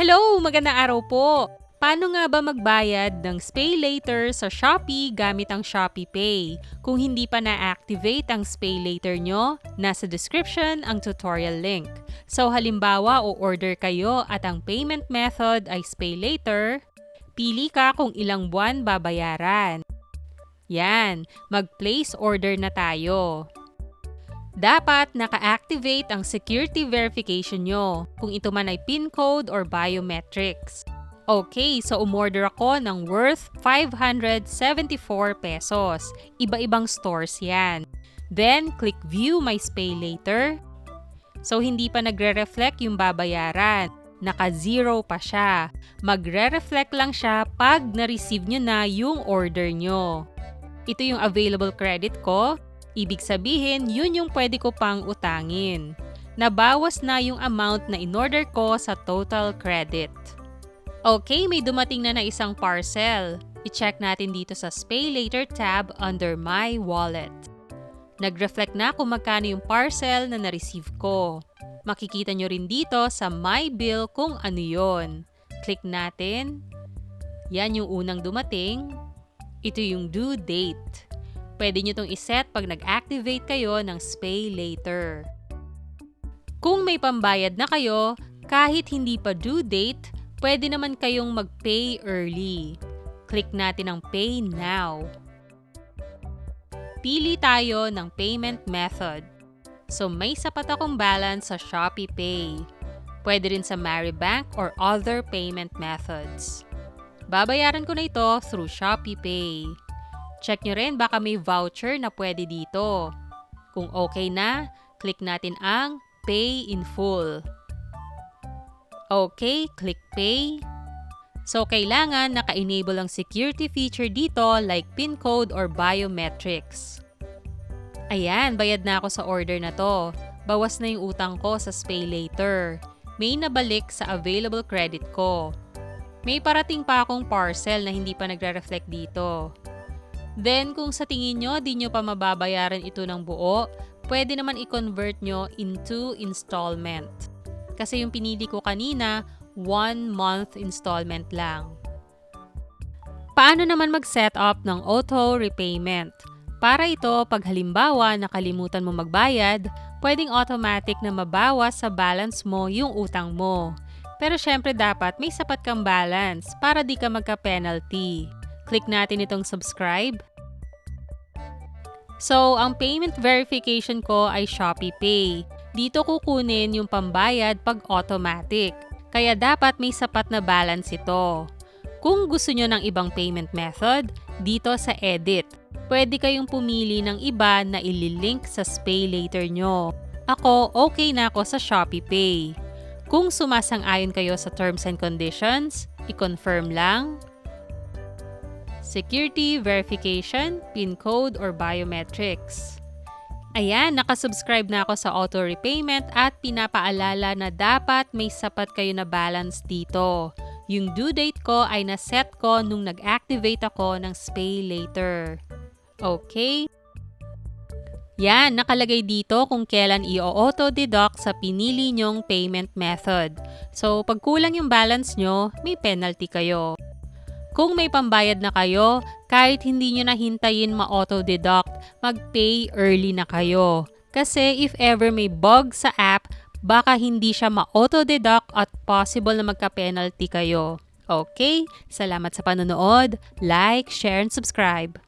Hello! Magandang araw po! Paano nga ba magbayad ng Pay Later sa Shopee gamit ang Shopee Pay? Kung hindi pa na-activate ang Pay Later nyo, nasa description ang tutorial link. So halimbawa, o-order kayo at ang payment method ay Pay Later, pili ka kung ilang buwan babayaran. Yan, mag-place order na tayo. Dapat naka-activate ang security verification nyo, kung ito man ay PIN code or biometrics. Okay, so umorder ako ng worth 574 pesos. Iba-ibang stores yan. Then, click View My Pay Later. So, hindi pa nagre-reflect yung babayaran. Naka-zero pa siya. Magre-reflect lang siya pag na-receive nyo na yung order nyo. Ito yung available credit ko. Ibig sabihin, yun yung pwede ko pang utangin. Nabawas na yung amount na in-order ko sa total credit. Okay, may dumating na isang parcel. I-check natin dito sa Pay Later tab under My Wallet. Nag-reflect na kung magkano yung parcel na na-receive ko. Makikita nyo rin dito sa My Bill kung ano yon. Click natin. Yan yung unang dumating. Ito yung due date. Pwede nyo itong iset pag nag-activate kayo ng Pay Later. Kung may pambayad na kayo, kahit hindi pa due date, pwede naman kayong mag-pay early. Click natin ang Pay Now. Pili tayo ng payment method. So may sapat akong balance sa Shopee Pay. Pwede rin sa Maribank or other payment methods. Babayaran ko na ito through Shopee Pay. Check nyo rin baka may voucher na pwede dito. Kung okay na, click natin ang Pay in Full. Okay, click Pay. So, kailangan naka-enable ang security feature dito like PIN code or biometrics. Ayan, bayad na ako sa order na to. Bawas na yung utang ko sa Pay Later. May nabalik sa available credit ko. May parating pa akong parcel na hindi pa nagre-reflect dito. Then, kung sa tingin nyo di nyo pa mababayaran ito ng buo, pwede naman i-convert nyo into installment. Kasi yung pinili ko kanina, 1-month installment lang. Paano naman mag-set up ng auto repayment? Para ito, pag halimbawa nakalimutan mo magbayad, pwedeng automatic na mabawas sa balance mo yung utang mo. Pero syempre dapat may sapat kang balance para di ka magka-penalty. Click natin itong subscribe. So, ang payment verification ko ay Shopee Pay. Dito kukunin yung pambayad pag automatic. Kaya dapat may sapat na balance ito. Kung gusto nyo ng ibang payment method, dito sa Edit. Pwede kayong pumili ng iba na ililink sa Pay Later nyo. Ako, okay na ako sa Shopee Pay. Kung sumasang-ayon kayo sa terms and conditions, i-confirm lang. Security, verification, PIN code, or biometrics. Ayan, nakasubscribe na ako sa auto repayment at pinapaalala na dapat may sapat kayo na balance dito. Yung due date ko ay naset ko nung nag-activate ako ng Pay Later. Okay? Yan, nakalagay dito kung kailan i-auto-deduct sa pinili nyong payment method. So, pag kulang yung balance nyo, may penalty kayo. Kung may pambayad na kayo, kahit hindi nyo nahintayin ma-auto-deduct, mag-pay early na kayo. Kasi if ever may bug sa app, baka hindi siya ma-auto-deduct at possible na magka-penalty kayo. Okay? Salamat sa panonood. Like, share, and subscribe.